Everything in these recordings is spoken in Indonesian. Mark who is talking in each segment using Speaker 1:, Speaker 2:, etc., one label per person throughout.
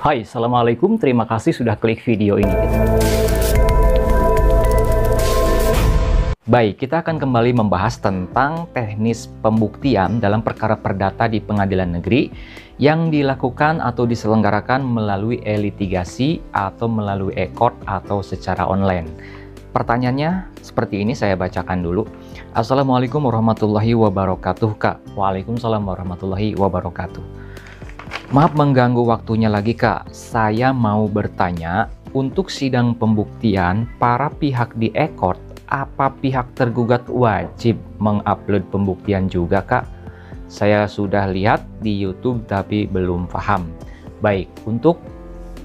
Speaker 1: Hai, Assalamualaikum. Terima kasih sudah klik video ini. Baik, kita akan kembali membahas tentang teknis pembuktian dalam perkara perdata di pengadilan negeri yang dilakukan atau diselenggarakan melalui e-litigasi atau melalui e-court atau secara online. Pertanyaannya seperti ini, saya bacakan dulu. Assalamualaikum warahmatullahi wabarakatuh, Kak. Waalaikumsalam warahmatullahi wabarakatuh. Maaf mengganggu waktunya lagi, Kak. Saya mau bertanya, untuk sidang pembuktian para pihak di e-court, apa pihak tergugat wajib mengupload pembuktian juga, Kak? Saya sudah lihat di YouTube tapi belum paham. Baik, untuk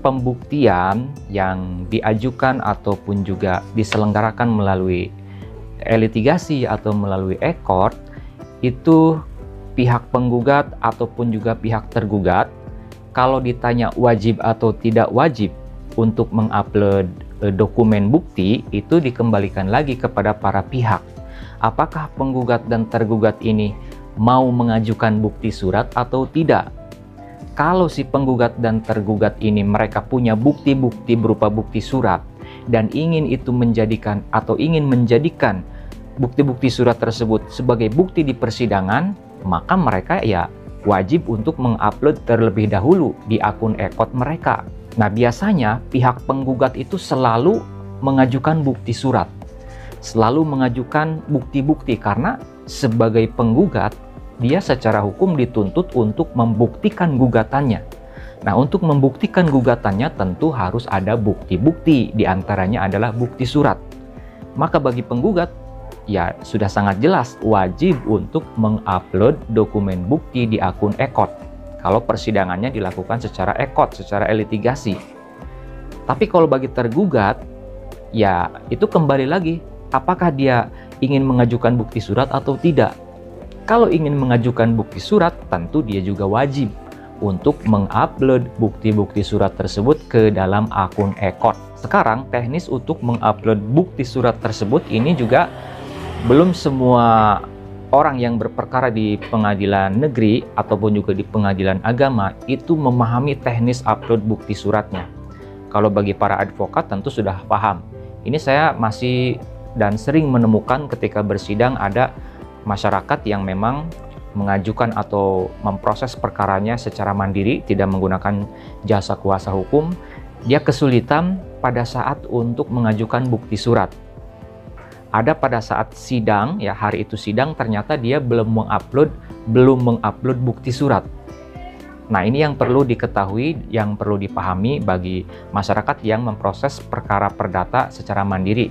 Speaker 1: pembuktian yang diajukan ataupun juga diselenggarakan melalui e-litigasi atau melalui e-court, itu pihak penggugat ataupun juga pihak tergugat, kalau ditanya wajib atau tidak wajib untuk mengupload dokumen bukti, itu dikembalikan lagi kepada para pihak. Apakah penggugat dan tergugat ini mau mengajukan bukti surat atau tidak? Kalau si penggugat dan tergugat ini mereka punya bukti-bukti berupa bukti surat dan ingin menjadikan bukti-bukti surat tersebut sebagai bukti di persidangan, maka mereka ya wajib untuk mengupload terlebih dahulu di akun e-court mereka. Nah, biasanya pihak penggugat itu selalu mengajukan bukti surat, selalu mengajukan bukti-bukti karena sebagai penggugat, dia secara hukum dituntut untuk membuktikan gugatannya. Nah, untuk membuktikan gugatannya tentu harus ada bukti-bukti, diantaranya adalah bukti surat. Maka bagi penggugat, ya sudah sangat jelas wajib untuk mengupload dokumen bukti di akun e-court kalau persidangannya dilakukan secara e-court, secara e-litigasi. Tapi kalau bagi tergugat, ya itu kembali lagi, apakah dia ingin mengajukan bukti surat atau tidak. Kalau ingin mengajukan bukti surat, tentu dia juga wajib untuk mengupload bukti-bukti surat tersebut ke dalam akun e-court. Sekarang teknis untuk mengupload bukti surat tersebut ini juga belum semua orang yang berperkara di pengadilan negeri ataupun juga di pengadilan agama itu memahami teknis upload bukti suratnya. Kalau bagi para advokat tentu sudah paham. Ini saya masih dan sering menemukan ketika bersidang ada masyarakat yang memang mengajukan atau memproses perkaranya secara mandiri, tidak menggunakan jasa kuasa hukum. Dia kesulitan pada saat untuk mengajukan bukti surat. Ada pada saat sidang, ya hari itu sidang, ternyata dia belum mengupload bukti surat. Nah, ini yang perlu diketahui, yang perlu dipahami bagi masyarakat yang memproses perkara perdata secara mandiri.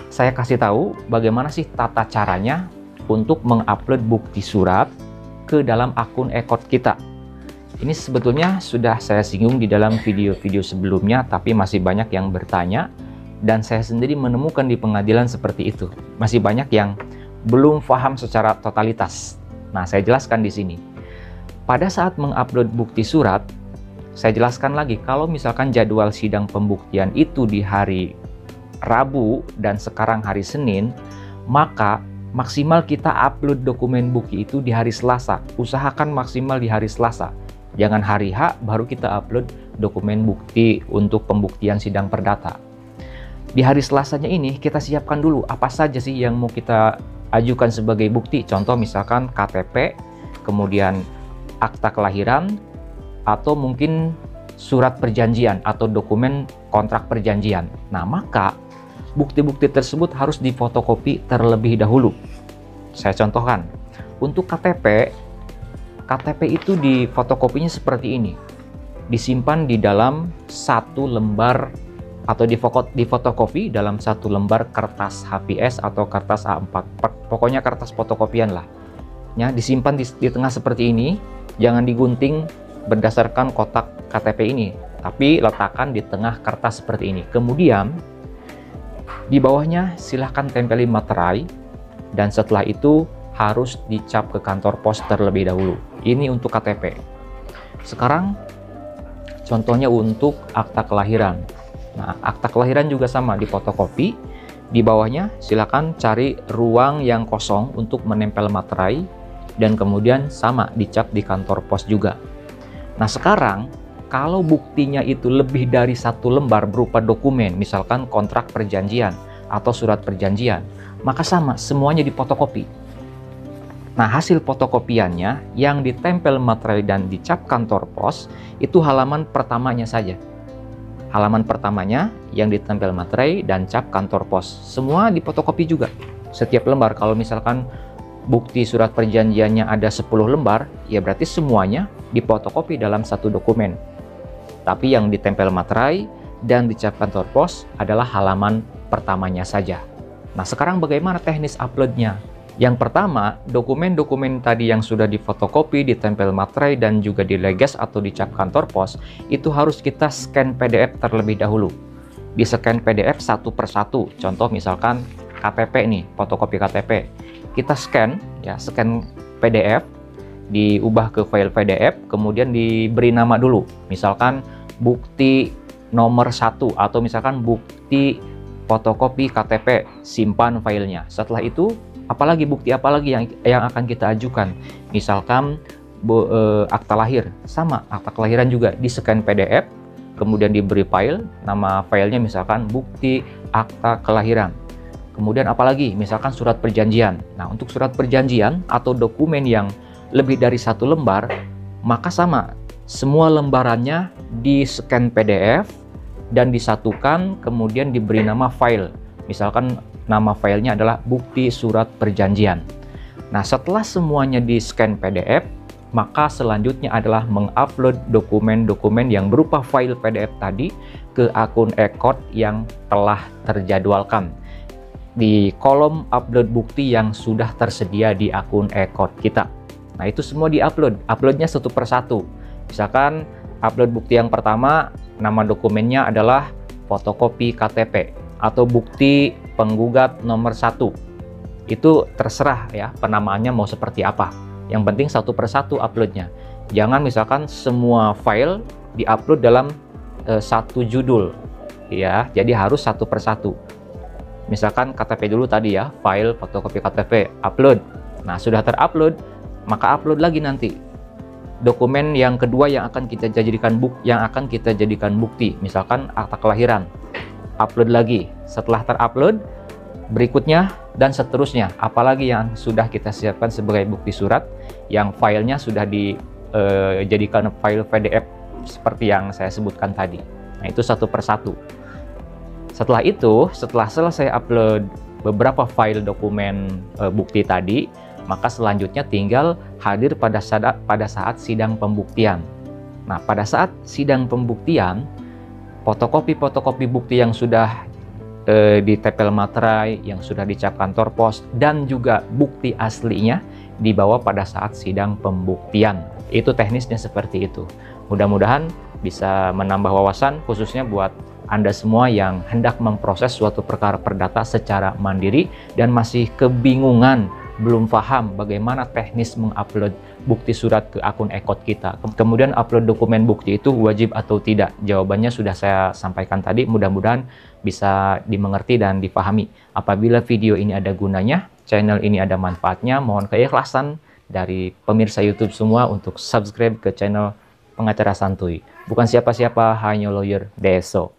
Speaker 1: Saya kasih tahu bagaimana sih tata caranya untuk mengupload bukti surat ke dalam akun e-court kita. Ini sebetulnya sudah saya singgung di dalam video-video sebelumnya, tapi masih banyak yang bertanya. Dan saya sendiri menemukan di pengadilan seperti itu. Masih banyak yang belum paham secara totalitas. Nah, saya jelaskan di sini. Pada saat mengupload bukti surat, saya jelaskan lagi, kalau misalkan jadwal sidang pembuktian itu di hari Rabu dan sekarang hari Senin, maka maksimal kita upload dokumen bukti itu di hari Selasa. Usahakan maksimal di hari Selasa. Jangan hari H baru kita upload dokumen bukti untuk pembuktian sidang perdata. Di hari Selasanya ini kita siapkan dulu apa saja sih yang mau kita ajukan sebagai bukti. Contoh misalkan KTP, kemudian akta kelahiran, atau mungkin surat perjanjian atau dokumen kontrak perjanjian. Nah, maka bukti-bukti tersebut harus difotokopi terlebih dahulu. Saya contohkan, untuk KTP itu difotokopinya seperti ini. Disimpan di dalam satu lembar atau difotokopi dalam satu lembar kertas HVS atau kertas A4, pokoknya kertas fotokopian lah. Ya, disimpan di tengah seperti ini, jangan digunting berdasarkan kotak KTP ini, tapi letakkan di tengah kertas seperti ini. Kemudian di bawahnya silahkan tempelin materai, dan setelah itu harus dicap ke kantor pos terlebih dahulu. Ini untuk KTP. Sekarang contohnya untuk akta kelahiran. Nah, akta kelahiran juga sama, difotokopi. Di bawahnya silakan cari ruang yang kosong untuk menempel materai dan kemudian sama dicap di kantor pos juga. Nah, sekarang kalau buktinya itu lebih dari 1 lembar berupa dokumen, misalkan kontrak perjanjian atau surat perjanjian, maka sama, semuanya difotokopi. Nah, hasil fotokopiannya yang ditempel materai dan dicap kantor pos itu halaman pertamanya saja. Halaman pertamanya yang ditempel materai dan cap kantor pos, semua difotokopi juga. Setiap lembar, kalau misalkan bukti surat perjanjiannya ada 10 lembar, ya berarti semuanya difotokopi dalam satu dokumen. Tapi yang ditempel materai dan dicap kantor pos adalah halaman pertamanya saja. Nah, sekarang bagaimana teknis uploadnya? Yang pertama, dokumen-dokumen tadi yang sudah difotokopi, ditempel materai, dan juga dileges atau dicap kantor pos, itu harus kita scan PDF terlebih dahulu. Di scan PDF satu persatu, contoh misalkan KTP nih, fotokopi KTP. Kita scan, ya, scan PDF, diubah ke file PDF, kemudian diberi nama dulu. Misalkan bukti nomor 1 atau misalkan bukti fotokopi KTP, simpan filenya. Setelah itu, bukti apalagi yang akan kita ajukan? Misalkan akta lahir, sama akta kelahiran juga di scan PDF, kemudian diberi file, nama filenya misalkan bukti akta kelahiran. Kemudian apalagi, misalkan surat perjanjian. Nah, untuk surat perjanjian atau dokumen yang lebih dari 1 lembar, maka sama, semua lembarannya di scan PDF dan disatukan, kemudian diberi nama file. Misalkan nama filenya adalah bukti surat perjanjian. Nah, setelah semuanya di scan PDF, maka selanjutnya adalah mengupload dokumen-dokumen yang berupa file PDF tadi ke akun e-court yang telah terjadwalkan di kolom upload bukti yang sudah tersedia di akun e-court kita. Nah, itu semua diupload, uploadnya satu persatu. Misalkan upload bukti yang pertama, nama dokumennya adalah fotokopi KTP atau bukti penggugat nomor 1. Itu terserah ya, penamaannya mau seperti apa. Yang penting satu persatu uploadnya. Jangan misalkan semua file diupload dalam satu judul, ya. Jadi harus satu persatu. Misalkan KTP dulu tadi ya, file fotokopi KTP, upload. Nah, sudah terupload, maka upload lagi nanti dokumen yang kedua yang akan kita jadikan bukti, misalkan akta kelahiran. Upload lagi. Setelah terupload, berikutnya dan seterusnya, apalagi yang sudah kita siapkan sebagai bukti surat yang filenya sudah dijadikan file PDF seperti yang saya sebutkan tadi. Nah, itu satu persatu. Setelah itu, setelah selesai upload beberapa file dokumen bukti tadi, maka selanjutnya tinggal hadir pada saat sidang pembuktian. Nah, pada saat sidang pembuktian, fotokopi bukti yang sudah ditempel materai, yang sudah dicap kantor pos, dan juga bukti aslinya dibawa pada saat sidang pembuktian. Itu teknisnya seperti itu. Mudah-mudahan bisa menambah wawasan, khususnya buat Anda semua yang hendak memproses suatu perkara perdata secara mandiri dan masih kebingungan, belum paham bagaimana teknis mengupload bukti surat ke akun e-court kita. Kemudian upload dokumen bukti itu wajib atau tidak? Jawabannya sudah saya sampaikan tadi, mudah-mudahan bisa dimengerti dan dipahami. Apabila video ini ada gunanya, channel ini ada manfaatnya, mohon keikhlasan dari pemirsa YouTube semua untuk subscribe ke channel Pengacara Santuy. Bukan siapa-siapa, hanya lawyer Deso.